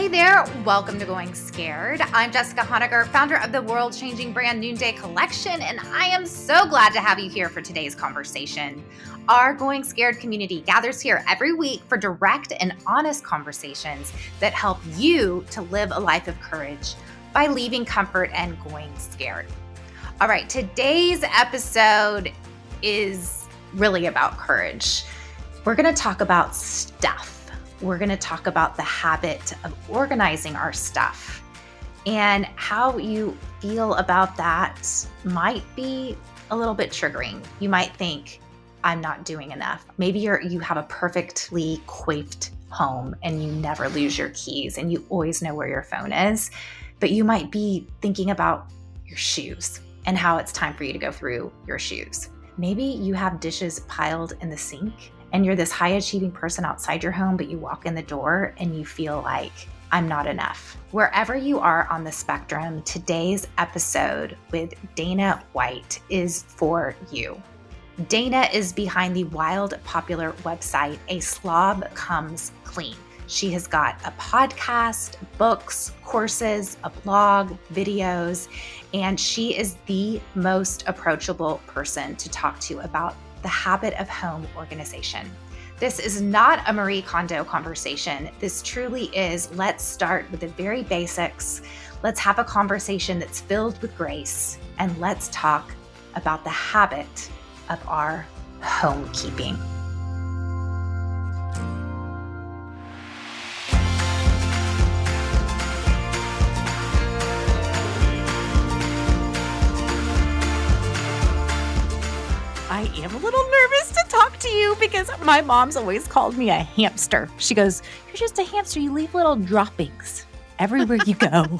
Hey there, welcome to Going Scared. I'm Jessica Honegger, founder of the world-changing brand Noonday Collection, and I am so glad to have you here for today's conversation. Our Going Scared community gathers here every week for direct and honest conversations that help you to live a life of courage by leaving comfort and going scared. All right, today's episode is really about courage. We're going to talk about stuff. We're going to talk about the habit of organizing our stuff, and how you feel about that might be a little bit triggering. You might think, I'm not doing enough. Maybe you have a perfectly coiffed home and you never lose your keys and you always know where your phone is, but you might be thinking about your shoes and how it's time for you to go through your shoes. Maybe you have dishes piled in the sink and you're this high-achieving person outside your home, but you walk in the door and you feel like, I'm not enough. Wherever you are on the spectrum, today's episode with Dana White is for you. Dana is behind the wild popular website, A Slob Comes Clean. She has got a podcast, books, courses, a blog, videos, and she is the most approachable person to talk to about the habit of home organization. This is not a Marie Kondo conversation. This truly is, let's start with the very basics. Let's have a conversation that's filled with grace, and let's talk about the habit of our homekeeping. I am a little nervous to talk to you because my mom's always called me a hamster. She goes, you're just a hamster. You leave little droppings everywhere you go.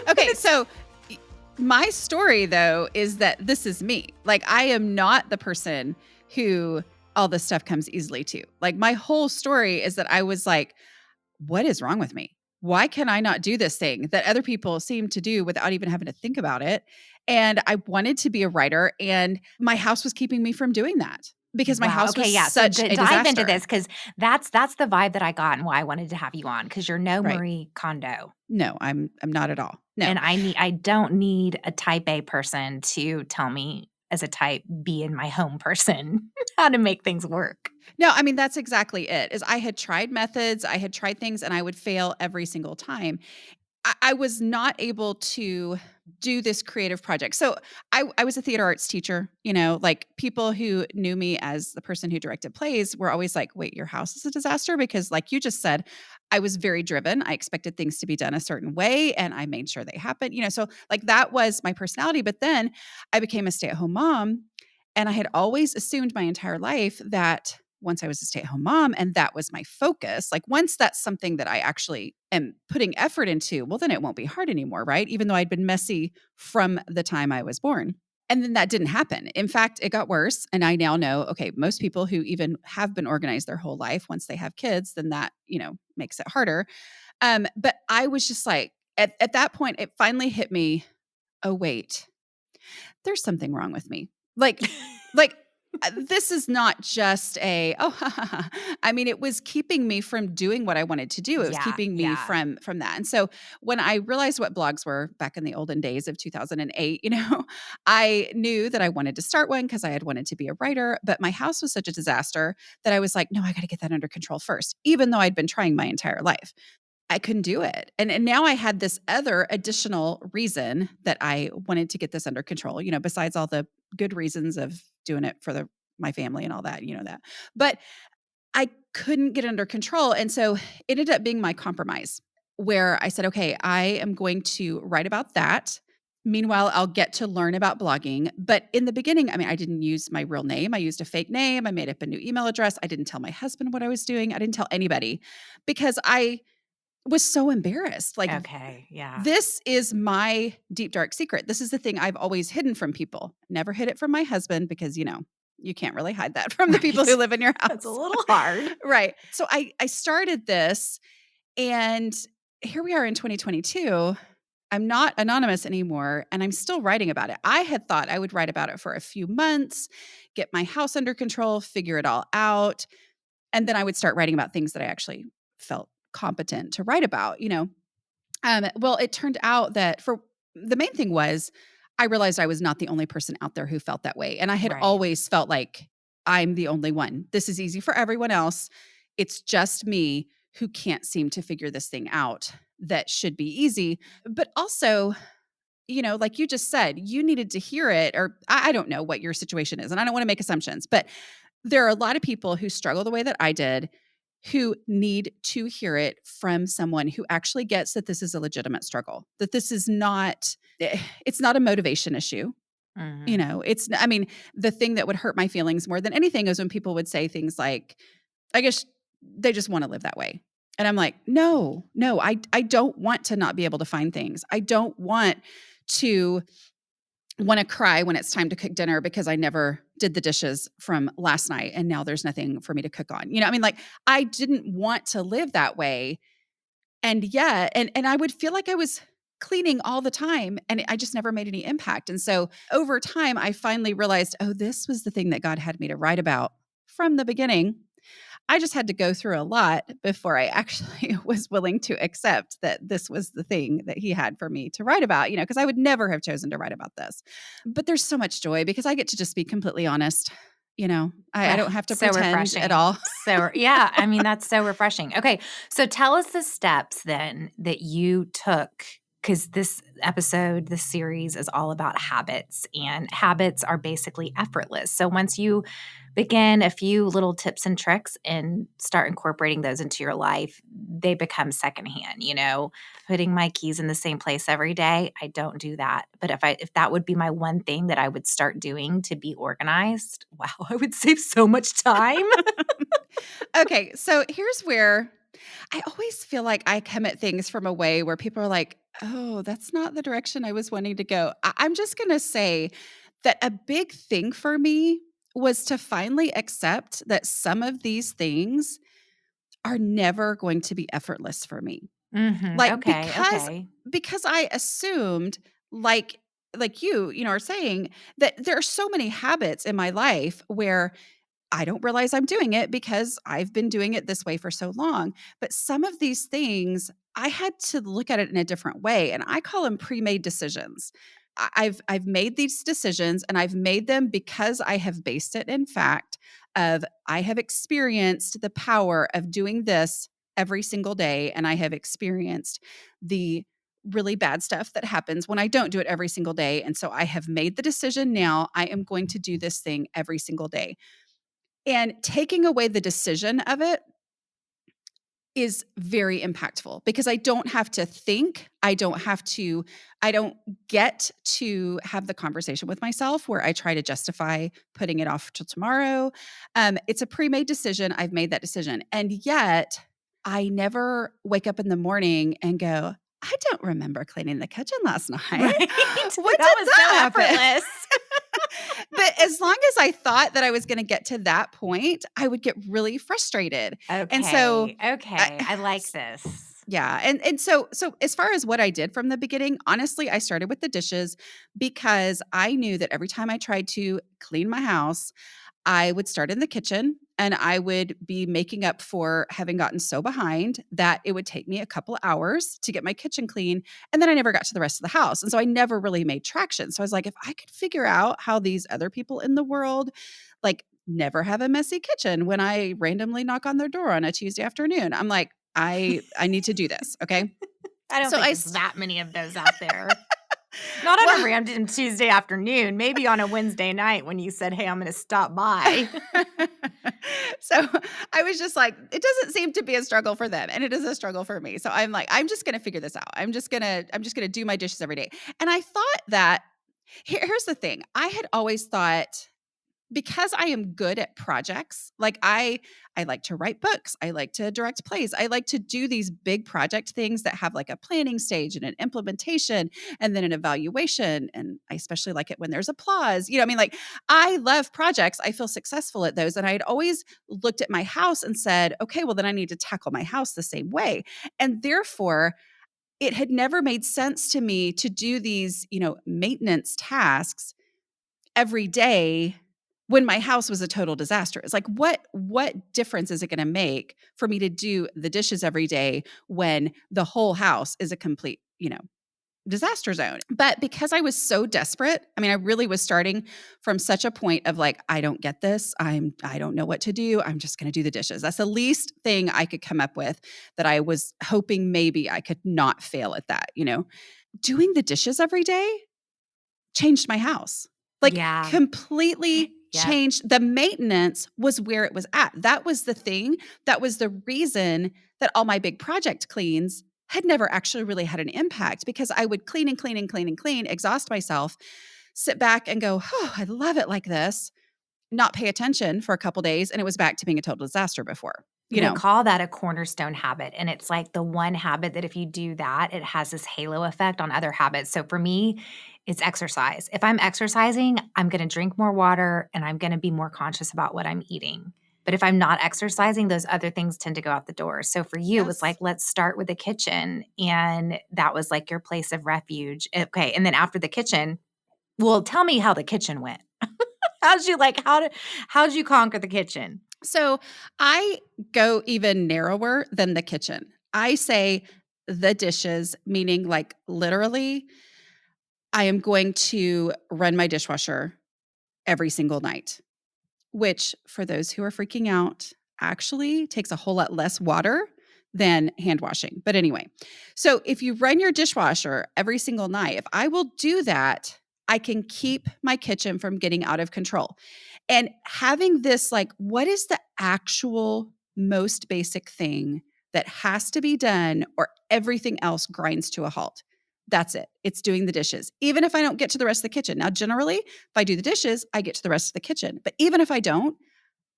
Okay, so my story, though, is that this is me. Like, I am not the person who all this stuff comes easily to. Like, my whole story is that I was like, what is wrong with me? Why can I not do this thing that other people seem to do without even having to think about it? And I wanted to be a writer, and my house was keeping me from doing that because my house was such a disaster. Dive into this, because that's the vibe that I got and why I wanted to have you on, because you're no Right. Marie Kondo. No, I'm not at all. No. And I don't need a type A person to tell me, as a type B in my home person, how to make things work. No, I mean, that's exactly it. Is I had tried methods, I had tried things, and I would fail every single time. I was not able to do this creative project. So I was a theater arts teacher, like people who knew me as the person who directed plays were always like, wait, your house is a disaster? Because like you just said, I was very driven. I expected things to be done a certain way and I made sure they happened, so like that was my personality. But then I became a stay-at-home mom, and I had always assumed my entire life that once I was a stay-at-home mom and that was my focus, like once that's something that I actually am putting effort into, well, then it won't be hard anymore, right? Even though I'd been messy from the time I was born. And then that didn't happen. In fact, it got worse. And I now know, okay, most people who even have been organized their whole life, once they have kids, then that, makes it harder. But I was just like, at that point, it finally hit me, oh, wait, there's something wrong with me. Like, this is not just I mean, it was keeping me from doing what I wanted to do. It was keeping me from that. And so when I realized what blogs were back in the olden days of 2008, I knew that I wanted to start one because I had wanted to be a writer, but my house was such a disaster that I was like, no, I got to get that under control first, even though I'd been trying my entire life. I couldn't do it. And now I had this other additional reason that I wanted to get this under control, besides all the good reasons of doing it for my family and all that, that. But I couldn't get it under control. And so it ended up being my compromise, where I said, okay, I am going to write about that. Meanwhile, I'll get to learn about blogging. But in the beginning, I mean, I didn't use my real name. I used a fake name. I made up a new email address. I didn't tell my husband what I was doing. I didn't tell anybody because I was so embarrassed. Like, Okay, yeah. This is my deep, dark secret. This is the thing I've always hidden from people. Never hid it from my husband because, you can't really hide that from the people who live in your house. It's a little hard. Right. So I started this, and here we are in 2022. I'm not anonymous anymore, and I'm still writing about it. I had thought I would write about it for a few months, get my house under control, figure it all out, and then I would start writing about things that I actually felt competent to write about, well, it turned out that for the main thing was I realized I was not the only person out there who felt that way. And I had Right. always felt like I'm the only one. This is easy for everyone else. It's just me who can't seem to figure this thing out that should be easy. But also, like you just said, you needed to hear it, or I don't know what your situation is, and I don't want to make assumptions, but there are a lot of people who struggle the way that I did who need to hear it from someone who actually gets that this is a legitimate struggle, that this is not, it's not a motivation issue. Mhm. I mean, the thing that would hurt my feelings more than anything is when people would say things like, I guess they just want to live that way. And I'm like, no, I don't want to not be able to find things. I don't to want to cry when it's time to cook dinner because I never did the dishes from last night and now there's nothing for me to cook on. I mean, like I didn't want to live that way. And yet, and I would feel like I was cleaning all the time and I just never made any impact. And so over time, I finally realized, oh, this was the thing that God had me to write about from the beginning. I just had to go through a lot before I actually was willing to accept that this was the thing that he had for me to write about, because I would never have chosen to write about this. But there's so much joy because I get to just be completely honest. I Ugh, don't have to so pretend at refreshing. all. So yeah, I mean, that's so refreshing. Okay, so tell us the steps then that you took, because this episode, this series is all about habits, and habits are basically effortless. So once you begin a few little tips and tricks and start incorporating those into your life, they become secondhand. Putting my keys in the same place every day, I don't do that. But if that would be my one thing that I would start doing to be organized, wow, I would save so much time. Okay, so here's where I always feel like I come at things from a way where people are like, oh, that's not the direction I was wanting to go. I'm just going to say that a big thing for me was to finally accept that some of these things are never going to be effortless for me. Like Okay, okay. because I assumed like you are saying that there are so many habits in my life where I don't realize I'm doing it because I've been doing it this way for so long. But some of these things, I had to look at it in a different way, and I call them pre-made decisions. I've made these decisions, and I've made them because I have based it in fact of I have experienced the power of doing this every single day, and I have experienced the really bad stuff that happens when I don't do it every single day. And so I have made the decision now I am going to do this thing every single day. And taking away the decision of it is very impactful because I don't have to think. I don't get to have the conversation with myself where I try to justify putting it off till tomorrow. It's a pre-made decision. I've made that decision. And yet I never wake up in the morning and go, I don't remember cleaning the kitchen last night. Right? What That did was so happen? effortless. But as long as I thought that I was going to get to that point, I would get really frustrated. And so Okay. I like this. yeah, and so as far as what I did from the beginning, honestly, I started with the dishes because I knew that every time I tried to clean my house, I would start in the kitchen and I would be making up for having gotten so behind that it would take me a couple hours to get my kitchen clean. And then I never got to the rest of the house. And so I never really made traction. So I was like, if I could figure out how these other people in the world, like, never have a messy kitchen when I randomly knock on their door on a Tuesday afternoon, I'm like, I need to do this. Okay. I don't So think I, there's that many of those out there. Not on a well, random Tuesday afternoon, maybe on a Wednesday night when you said, hey, I'm going to stop by. so I was just like, it doesn't seem to be a struggle for them, and it is a struggle for me. So I'm like, I'm just going to figure this out. I'm just going to do my dishes every day. And I thought that here's the thing. I had always thought because I am good at projects, like I like to write books, I like to direct plays, I like to do these big project things that have like a planning stage and an implementation and then an evaluation. And I especially like it when there's applause. I mean, like I love projects. I feel successful at those. And I had always looked at my house and said, okay, well then I need to tackle my house the same way. And therefore, it had never made sense to me to do these, maintenance tasks every day when my house was a total disaster. It's like, what difference is it going to make for me to do the dishes every day when the whole house is a complete, disaster zone? But because I was so desperate, I mean, I really was starting from such a point of like, I don't get this. I don't know what to do. I'm just going to do the dishes. That's the least thing I could come up with, that I was hoping maybe I could not fail at that, Doing the dishes every day changed my house. Like, Yeah. completely Yep. changed. The maintenance was where it was at. That was the thing. That was the reason that all my big project cleans had never actually really had an impact, because I would clean and clean and clean and clean, exhaust myself, sit back and go, oh, I love it like this, not pay attention for a couple days, and it was back to being a total disaster before. They call that a cornerstone habit, and it's like the one habit that if you do that, it has this halo effect on other habits. So for me, it's exercise. If I'm exercising, I'm gonna drink more water and I'm gonna be more conscious about what I'm eating. But if I'm not exercising, those other things tend to go out the door. So for you, it was Yes. like, let's start with the kitchen, and that was like your place of refuge. Okay, and then after the kitchen, well, tell me how the kitchen went. How'd you conquer the kitchen? So I go even narrower than the kitchen. I say the dishes, meaning like literally, I am going to run my dishwasher every single night, which for those who are freaking out, actually takes a whole lot less water than hand washing. But anyway, so if you run your dishwasher every single night, if I will do that, I can keep my kitchen from getting out of control. And having this, like, what is the actual most basic thing that has to be done, or everything else grinds to a halt? That's it. It's doing the dishes. Even if I don't get to the rest of the kitchen. Now, generally, if I do the dishes, I get to the rest of the kitchen. But even if I don't,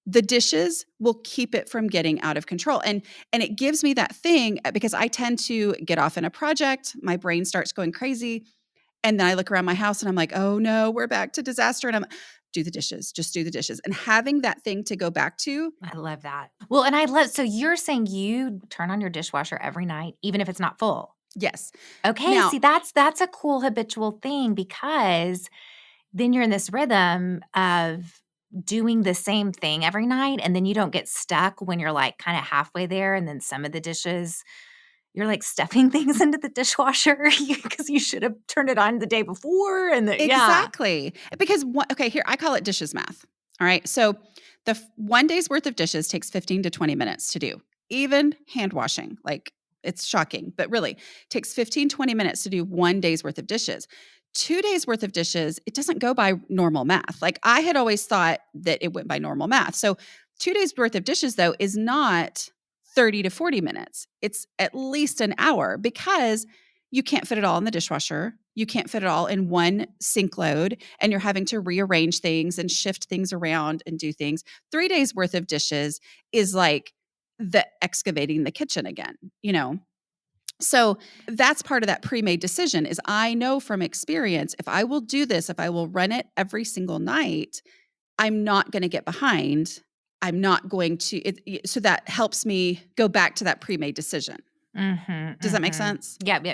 the dishes will keep it from getting out of control. And it gives me that thing, because I tend to get off in a project, my brain starts going crazy, and then I look around my house and I'm like, "Oh no, we're back to disaster." And I'm, do the dishes, just do the dishes. And having that thing to go back to. I love that. Well, and so you're saying you turn on your dishwasher every night, even if it's not full? Yes. Okay, Now, see, that's a cool habitual thing, because then you're in this rhythm of doing the same thing every night, and then you don't get stuck when you're, like, kinda halfway there, and then some of the dishes, you're, like, stuffing things into the dishwasher because you should have turned it on the day before, and yeah. exactly. Because okay, here, I call it dishes math. All right. So one day's worth of dishes takes 15 to 20 minutes to do. Even hand washing, like, it's shocking, but really takes 15, 20 minutes to do one day's worth of dishes. 2 days worth of dishes, it doesn't go by normal math. Like, I had always thought that it went by normal math. So 2 days worth of dishes, though, is not 30 to 40 minutes. It's at least an hour, because you can't fit it all in the dishwasher. You can't fit it all in one sink load, and you're having to rearrange things and shift things around and do things. 3 days worth of dishes is like the excavating the kitchen again. So that's part of that pre-made decision. Is I know from experience, if I will do this, if I will run it every single night, I'm not going to get behind. I'm not going to, so that helps me go back to that pre-made decision. Does that make sense? Yep.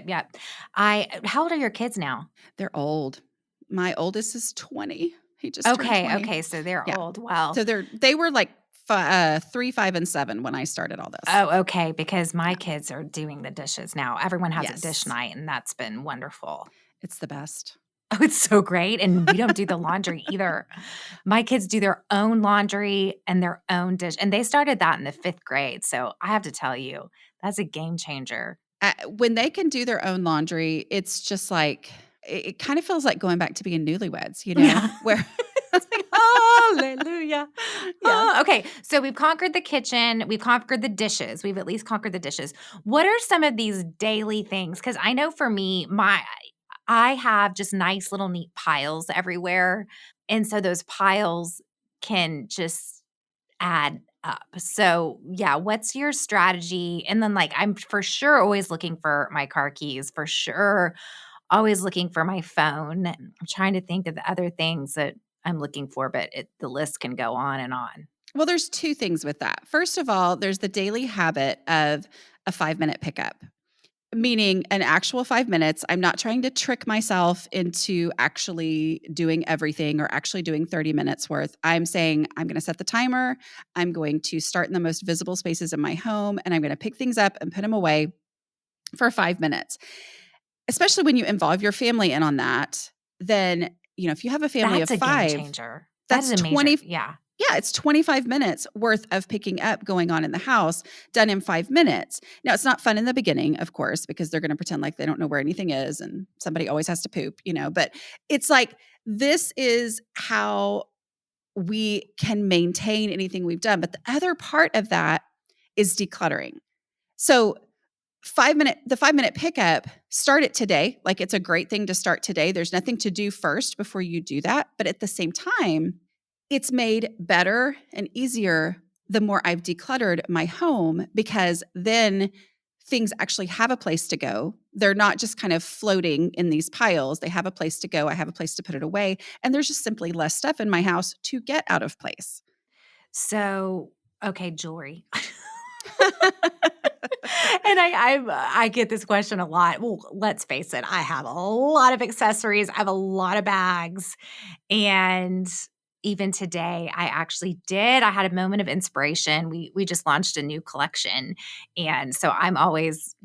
How old are your kids now? They're old. My oldest is 20. He just turned 20. Okay, so they're Yeah. old. Well, So they were like 3, 5, and 7 when I started all this. oh, okay, because my Yeah. kids are doing the dishes now. Everyone has a dish Yes. night, and that's been wonderful. It's the best. Oh, it's so great, and we don't do the laundry either. My kids do their own laundry and their own dish, and they started that in the 5th grade, so I have to tell you, that's a game changer. When they can do their own laundry, it's just like, it kind of feels like going back to being newlyweds, Yeah. where It's like, hallelujah. Yeah. Okay, so we've conquered the kitchen, we've conquered the dishes, we've at least conquered the dishes. What are some of these daily things? Because I know for me, I have just nice little neat piles everywhere, and so those piles can just add up. So, yeah, what's your strategy? And then, like, I'm for sure always looking for my car keys, for sure always looking for my phone. I'm trying to think of the other things that I'm looking for, but the list can go on and on. Well, there's 2 things with that. First of all, there's the daily habit of a 5-minute pickup. meaning an actual 5 minutes. I'm not trying to trick myself into actually doing everything or actually doing 30 minutes worth. I'm saying I'm going to set the timer. I'm going to start in the most visible spaces in my home, and I'm going to pick things up and put them away for 5 minutes. Especially when you involve your family in on that, then, if you have a family That's of a game 5, changer. That that's is a major, 20 yeah. yeah, it's 25 minutes worth of picking up going on in the house done in 5 minutes. Now, it's not fun in the beginning, of course, because they're going to pretend like they don't know where anything is and somebody always has to poop, but it's like this is how we can maintain anything we've done. But the other part of that is decluttering. So the 5 minute pickup, start it today. Like, it's a great thing to start today. There's nothing to do first before you do that. But at the same time, it's made better and easier the more I've decluttered my home, because then things actually have a place to go. They're not just kind of floating in these piles. They have a place to go. I have a place to put it away. And there's just simply less stuff in my house to get out of place. So, okay, jewelry. And I get this question a lot. Well, let's face it, I have a lot of accessories. I have a lot of bags. And even today, I actually did. I had a moment of inspiration. We just launched a new collection. And so I'm always,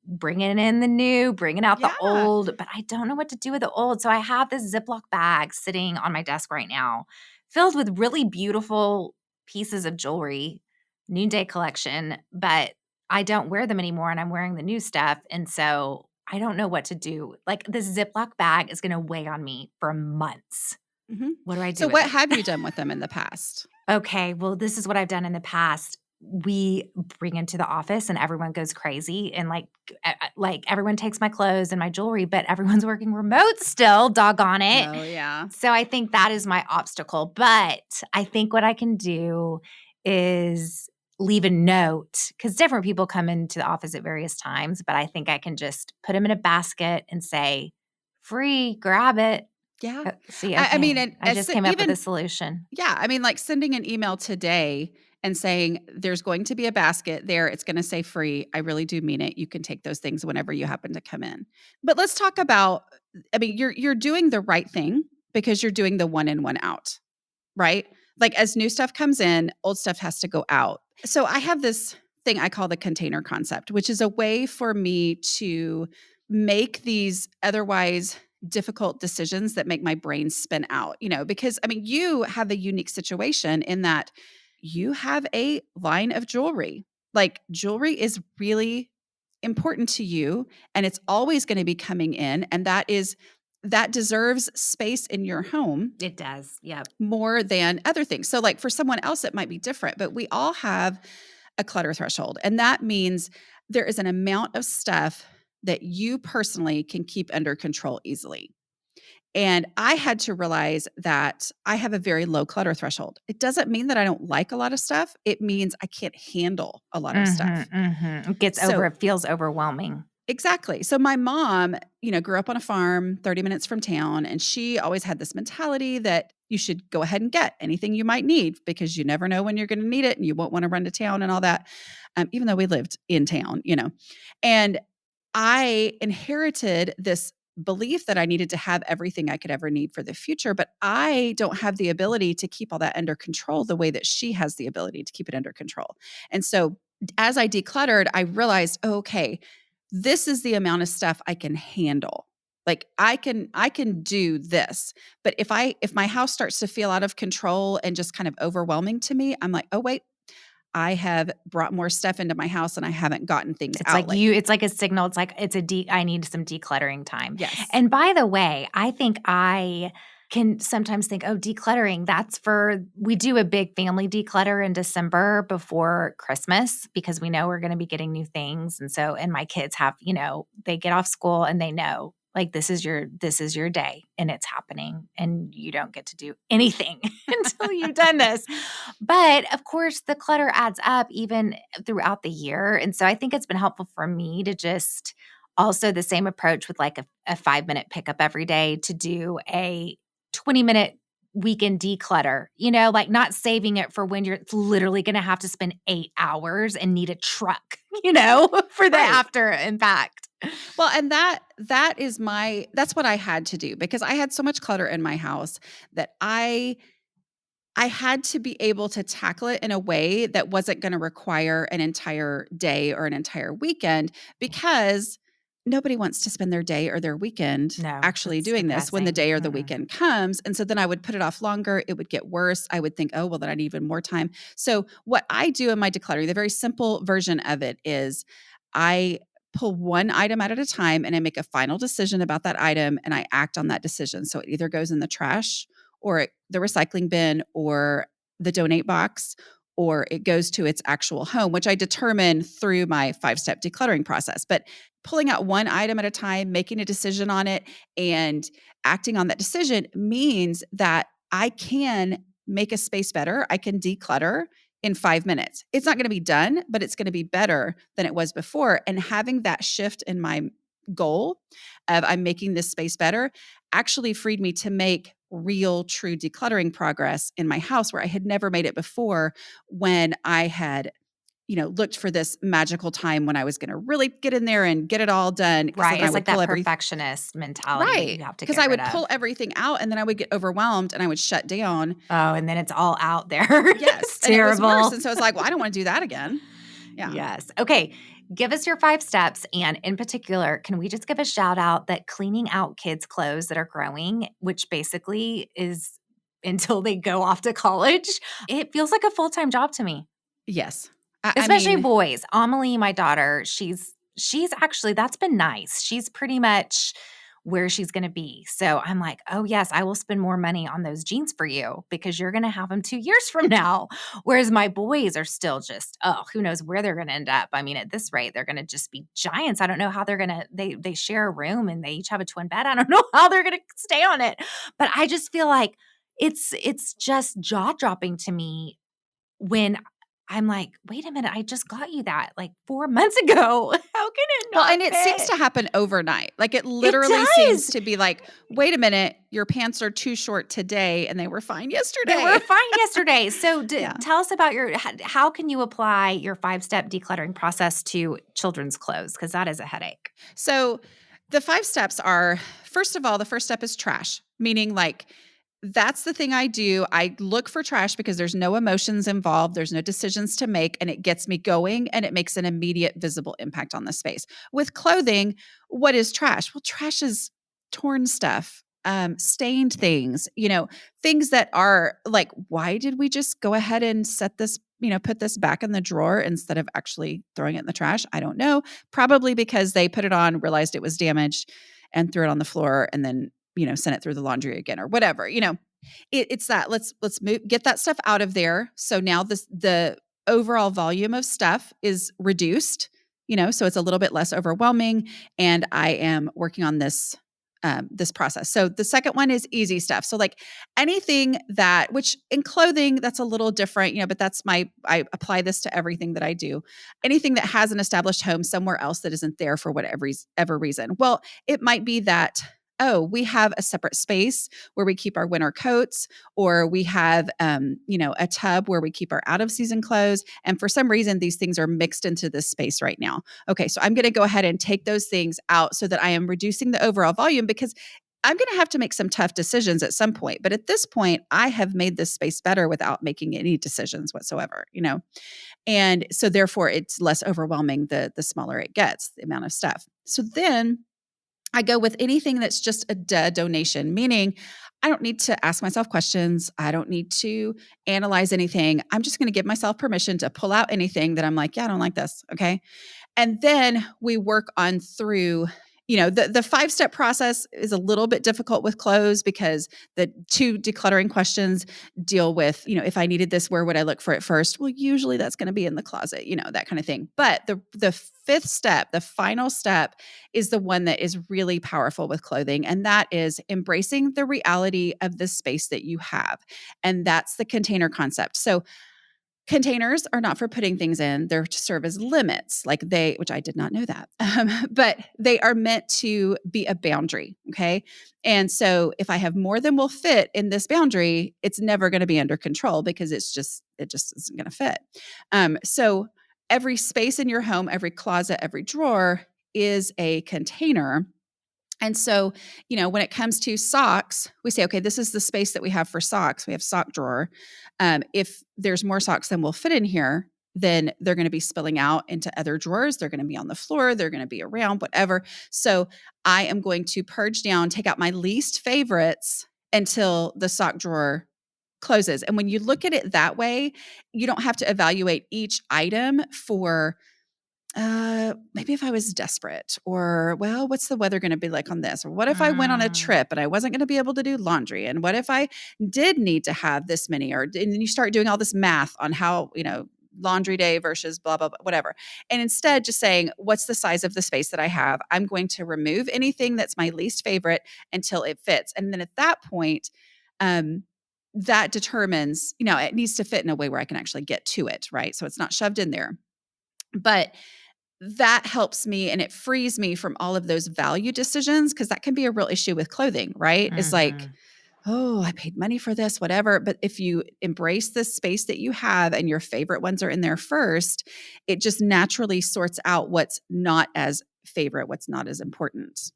bringing in the new, bringing out the Yeah. old, but I don't know what to do with the old. So I have this Ziploc bag sitting on my desk right now, filled with really beautiful pieces of jewelry, noonday collection, but I don't wear them anymore and I'm wearing the new stuff. And so I don't know what to do. Like, this Ziploc bag is going to weigh on me for months. Mhm. What do I do So with what it? have you done with them in the past? Okay, well, this is what I've done in the past. We bring into the office and everyone goes crazy and like everyone takes my clothes and my jewelry, but everyone's working remote still, doggone it. Oh, yeah. So I think that is my obstacle. But I think what I can do is leave a note, because different people come into the office at various times, but I think I can just put them in a basket and say, free, grab it. Yeah. See, I mean, okay. and I just came up with a even solution. yeah, I mean, like sending an email today and saying, "There's going to be a basket there. It's gonna say free. I really do mean it. You can take those things whenever you happen to come in." But let's talk about, I mean, you're doing the right thing because you're doing the one in, one out, right? Like, as new stuff comes in, old stuff has to go out. So I have this thing I call the container concept, which is a way for me to make these otherwise difficult decisions that make my brain spin out, because I mean, you have a unique situation in that you have a line of jewelry. Like, jewelry is really important to you, and it's always going to be coming in, and that deserves space in your home It does. Yep. more than other things. So, like, for someone else, it might be different, but we all have a clutter threshold. And that means there is an amount of stuff that you personally can keep under control easily. And I had to realize that I have a very low clutter threshold. It doesn't mean that I don't like a lot of stuff. It means I can't handle a lot of stuff. It So, feels overwhelming. exactly. So my mom, grew up on a farm 30 minutes from town, and she always had this mentality that you should go ahead and get anything you might need because you never know when you're going to need it and you won't want to run to town and all that. Even though we lived in town. And I inherited this belief that I needed to have everything I could ever need for the future, but I don't have the ability to keep all that under control the way that she has the ability to keep it under control. And so as I decluttered, I realized, okay, this is the amount of stuff I can handle. Like, I can do this. But if my house starts to feel out of control and just kind of overwhelming to me, I'm like, "Oh, wait, I have brought more stuff into my house and I haven't gotten things It's out." like Like, it's like a signal. It's like I need some decluttering time. yes. And by the way, I think I can sometimes think, oh, decluttering, we do a big family declutter in December before Christmas because we know we're going to be getting new things. And my kids have, they get off school and they know, like, this is your day and it's happening and you don't get to do anything until you've done this. But of course, the clutter adds up even throughout the year. And so I think it's been helpful for me to just also the same approach with like a 5-minute pickup every day, to do a 20-minute weekend declutter, you know, like not saving it for when you're literally going to have to spend 8 hours and need a truck, you know, for the Right. after impact. Well, and that's what I had to do because I had so much clutter in my house that I had to be able to tackle it in a way that wasn't going to require an entire day or an entire weekend because nobody wants to spend their day or their weekend No, actually that's doing this when the depressing. day or the Mm-mm. weekend comes. And so then I would put it off longer. It would get worse. I would think, oh, well, then I need even more time. So what I do in my decluttering, the very simple version of it is I pull one item out at a time and I make a final decision about that item and I act on that decision. So it either goes in the trash or the recycling bin or the donate box, or it goes to its actual home, which I determine through my 5-step decluttering process. But pulling out one item at a time, making a decision on it, and acting on that decision means that I can make a space better. I can declutter in 5 minutes. It's not going to be done, but it's going to be better than it was before. And having that shift in my goal of I'm making this space better actually freed me to make real, true decluttering progress in my house where I had never made it before when I had, looked for this magical time when I was going to really get in there and get it all done. Because Right. then I It's would like pull that everything. perfectionist mentality that Right. you have to Because get I rid would of. pull everything out and then I would get overwhelmed and I would shut down. Oh, and then it's all out there. Yes. It's And it was worse. terrible. And so I was like, well, I don't want to do that again. Yeah. Yes. Okay. Give us your 5 steps. And in particular, can we just give a shout out that cleaning out kids' clothes that are growing, which basically is until they go off to college, it feels like a full-time job to me. Yes. I Especially mean, boys. Amelie, my daughter, she's actually that's been nice. She's pretty much where she's going to be. So I'm like, "Oh yes, I will spend more money on those jeans for you because you're going to have them 2 years from now." Whereas my boys are still just, oh, who knows where they're going to end up. I mean, at this rate, they're going to just be giants. I don't know how they're going to they share a room and they each have a twin bed. I don't know how they're going to stay on it. But I just feel like it's just jaw-dropping to me when I'm like, "Wait a minute, I just got you that, like, 4 months ago. How can it well, not and it seems fit?" to happen overnight. Like it It literally seems does. to be like, wait a minute, your pants are too short today and they were fine They were yesterday. fine yesterday. So Yeah. tell us about how can you apply your 5-step decluttering process to children's clothes? Because that is a headache. So the 5 steps are, first of all, the first step is trash, meaning like that's the thing I do. I look for trash because there's no emotions involved, there's no decisions to make, and it gets me going and it makes an immediate visible impact on the space. With clothing, what is trash? Well, trash is torn stuff. Stained things, things that are like, why did we just go ahead and set this, put this back in the drawer instead of actually throwing it in the trash? I don't know. Probably because they put it on, realized it was damaged, and threw it on the floor, and then send it through the laundry again or whatever. It's that let's move, get that stuff out of there. So now the overall volume of stuff is reduced. So it's a little bit less overwhelming, and I am working on this process. So the second one is easy stuff. So like anything that, which in clothing, that's a little different, but I apply this to everything that I do. Anything that has an established home somewhere else that isn't there for whatever ever reason. Well, it might be that, oh, we have a separate space where we keep our winter coats, or we have, a tub where we keep our out of season clothes. And for some reason, these things are mixed into this space right now. Okay, so I'm going to go ahead and take those things out so that I am reducing the overall volume because I'm going to have to make some tough decisions at some point. But at this point, I have made this space better without making any decisions whatsoever. And so therefore it's less overwhelming the smaller it gets, the amount of stuff. So then I go with anything that's just a donation, meaning I don't need to ask myself questions. I don't need to analyze anything. I'm just going to give myself permission to pull out anything that I'm like, yeah, I don't like this. Okay. And then we work on through, the 5-step process is a little bit difficult with clothes because the 2 decluttering questions deal with, if I needed this, where would I look for it first? Well, usually that's going to be in the closet, that kind of thing. But the 5th step, the final step, is the one that is really powerful with clothing. And that is embracing the reality of the space that you have. And that's the container concept. So Containers are not for putting things in. They're to serve as limits, which I did not know that, but they are meant to be a boundary. Okay. And so if I have more than will fit in this boundary, it's never going to be under control because it just isn't going to fit. So every space in your home, every closet, every drawer is a container. And so, when it comes to socks, we say, okay, this is the space that we have for socks. We have sock drawer. If there's more socks than will fit in here, then they're going to be spilling out into other drawers. They're going to be on the floor. They're going to be around, whatever. So I am going to purge down, take out my least favorites until the sock drawer closes. And when you look at it that way, you don't have to evaluate each item for maybe if I was desperate, or, well, what's the weather going to be like on this? Or what if I went on a trip and I wasn't going to be able to do laundry? And what if I did need to have this many? And then you start doing all this math on how, laundry day versus blah, blah, blah, whatever. And instead just saying, what's the size of the space that I have? I'm going to remove anything that's my least favorite until it fits. And then at that point, that determines, it needs to fit in a way where I can actually get to it, right? So it's not shoved in there. But that helps me, and it frees me from all of those value decisions, because that can be a real issue with clothing, right? It's like, oh, I paid money for this, whatever. But if you embrace the space that you have and your favorite ones are in there first, it just naturally sorts out what's not as favorite, what's not as important.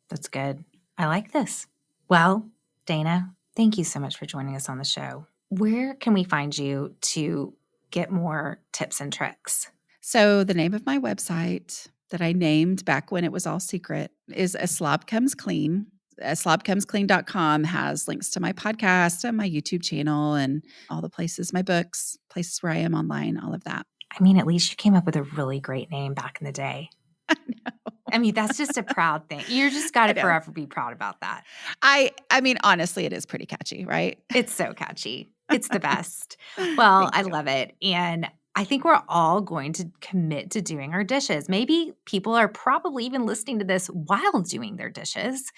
That's good. I like this. Well, Dana, thank you so much for joining us on the show. Where can we find you to get more tips and tricks? So the name of my website that I named back when it was all secret is A Slob Comes Clean. slobcomesclean.com has links to my podcast and my YouTube channel and all the places, my books, places where I am online, all of that. I mean, at least you came up with a really great name back in the day. I know. I mean, that's just a proud thing. You just got to forever be proud about that. I mean, honestly, it is pretty catchy, right? It's so catchy. It's the best. Well, I love it. And I think we're all going to commit to doing our dishes. Maybe people are probably even listening to this while doing their dishes.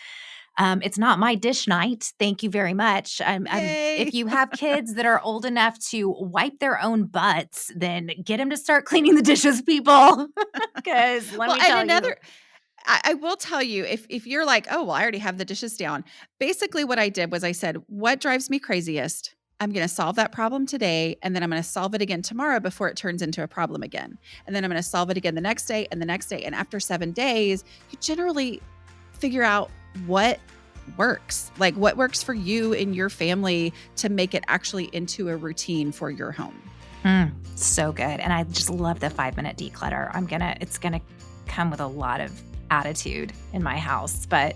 It's not my dish night. Thank you very much. If you have kids that are old enough to wipe their own butts, then get them to start cleaning the dishes, people. Because let me tell you. I will tell you, if you're like, oh, well, I already have the dishes down. Basically what I did was I said, what drives me craziest? I'm going to solve that problem today, and then I'm going to solve it again tomorrow before it turns into a problem again. And then I'm going to solve it again the next day and the next day. And after 7 days, you generally figure out what works, like what works for you and your family to make it actually into a routine for your home. So good. And I just love the 5-minute declutter. It's going to come with a lot of attitude in my house, but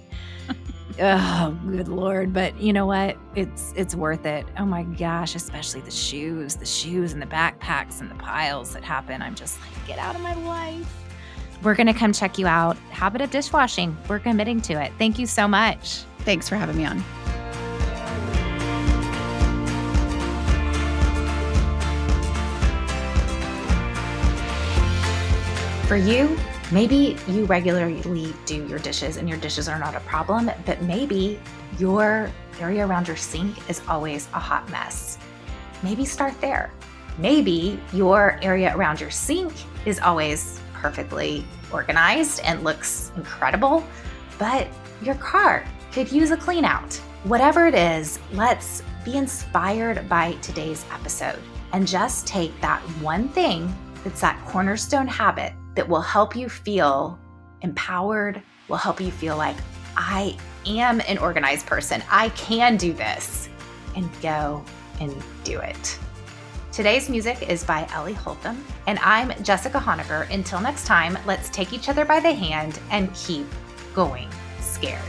oh, good Lord. But you know what? It's worth it. Oh my gosh, especially the shoes and the backpacks and the piles that happen. I'm just like, get out of my life. We're going to come check you out. Habit of dishwashing. We're committing to it. Thank you so much. Thanks for having me on. For you, maybe you regularly do your dishes and your dishes are not a problem, but maybe your area around your sink is always a hot mess. Maybe start there. Maybe your area around your sink is always perfectly organized and looks incredible, but your car could use a clean out. Whatever it is, let's be inspired by today's episode and just take that one thing that's that cornerstone habit that will help you feel empowered, will help you feel like, I am an organized person. I can do this, and go and do it. Today's music is by Ellie Holcomb, and I'm Jessica Honegger. Until next time, let's take each other by the hand and keep going scared.